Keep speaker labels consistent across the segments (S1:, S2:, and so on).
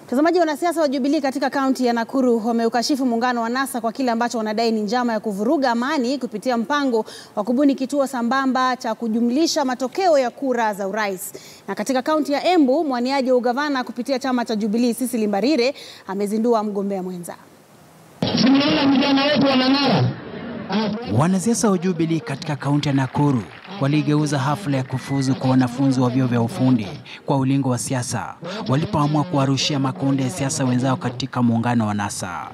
S1: Mtazamaji, wanasiasa wa Jubilee katika kaunti ya Nakuru wameukashifu muungano wa NASA kwa kile ambacho wanadai ni njama ya kuvuruga amani kupitia mpango wa kubuni kituo sambamba cha kujumlisha matokeo ya kura za urais. Na katika kaunti ya Embu, mwaniaji wa ugavana kupitia chama cha Jubilee Cecily Mbarire amezindua mgombea mwenza.
S2: Wanasiasa wa Jubilee katika kaunti ya Nakuru waligeuza hafla ya kufuzu kwa wanafunzi wa vyuo vya ufundi kwa ulingo wa siasa walipoamua kuwarushia makundi ya siasa wenzao katika muungano wa NASA.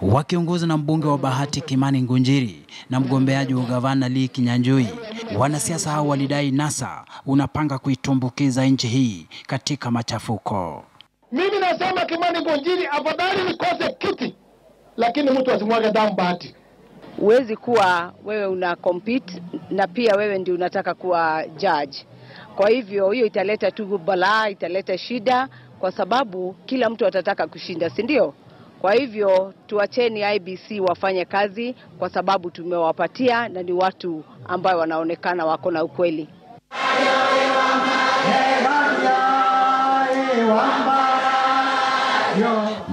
S2: Wakiongozwa na mbunge wa Bahati Kimani Ngunjiri na mgombeaji wa ugavana Lee Kinyanjui, wanasiasa hao walidai NASA unapanga kuitumbukiza nchi hii katika machafuko.
S3: Mimi nasema Kimani Ngunjiri afadhali nikose kiti, lakini mtu asimwage damu Bahati.
S4: Huwezi kuwa wewe una compete na pia wewe ndio unataka kuwa judge. Kwa hivyo hiyo italeta tu balaa, italeta shida kwa sababu kila mtu atataka kushinda, si ndio? Kwa hivyo tuacheni IBC wafanye kazi kwa sababu tumewapatia na ni watu ambao wanaonekana wako na ukweli.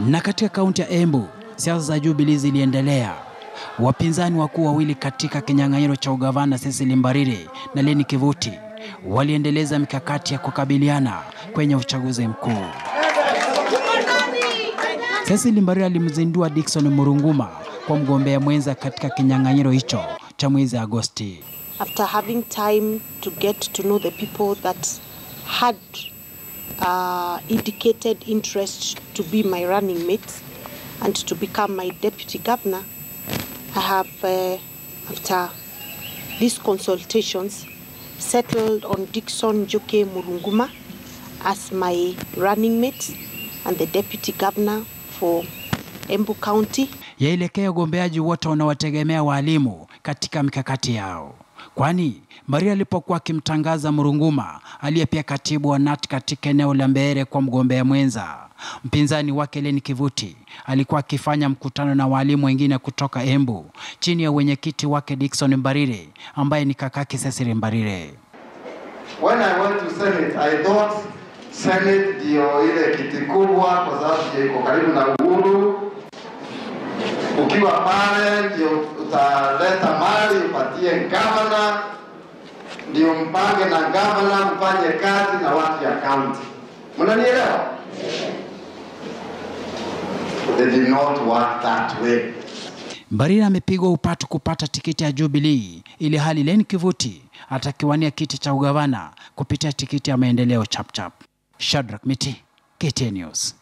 S2: Na katika kaunti ya Embu, siasa za Jubilee ziliendelea. Wapinzani wakuu wawili katika kinyang'anyiro cha ugavana Cecily Mbarire na Leni Kivuti waliendeleza mikakati ya kukabiliana kwenye uchaguzi mkuu. Cecily Mbarire alimzindua Dickson Murunguma kwa mgombea mwenza katika kinyang'anyiro hicho cha mwezi Agosti.
S5: After having time to get to know the people that had indicated interest to be my running mates and to become my deputy governor, I have, after these consultations, settled on Dickson Joke Murunguma as my running mate and the deputy governor for Embu County.
S2: Yaelekea gombeaji wote wanawategemea walimu katika mikakati yao. Kwani Mbarire alipokuwa akimtangaza Murunguma aliyepia katibu wa NAT katika eneo la Mbeere kwa mgombea mwenza, mpinzani wake Leni Kivuti alikuwa akifanya mkutano na walimu wengine kutoka Embu chini ya wenyekiti wake Dickson Mbarire ambaye ni kakake Cecily Mbarire.
S6: When I went to Senate, I thought Senate ndio ile kiti kubwa kwa sababu iko karibu na uhuru. Ukiwa pale ndio utaleta mali upatie gavana, ndio mpange na gavana mfanye kazi na watu ya county. Mnanielewa? They did not work that way.
S2: Mbarire amepigwa upatu kupata tikiti ya Jubilee ili hali Leni Kivuti atakiwania kiti cha ugavana kupitia tikiti ya Maendeleo Chapchap. Shadrack Miti, KTN News.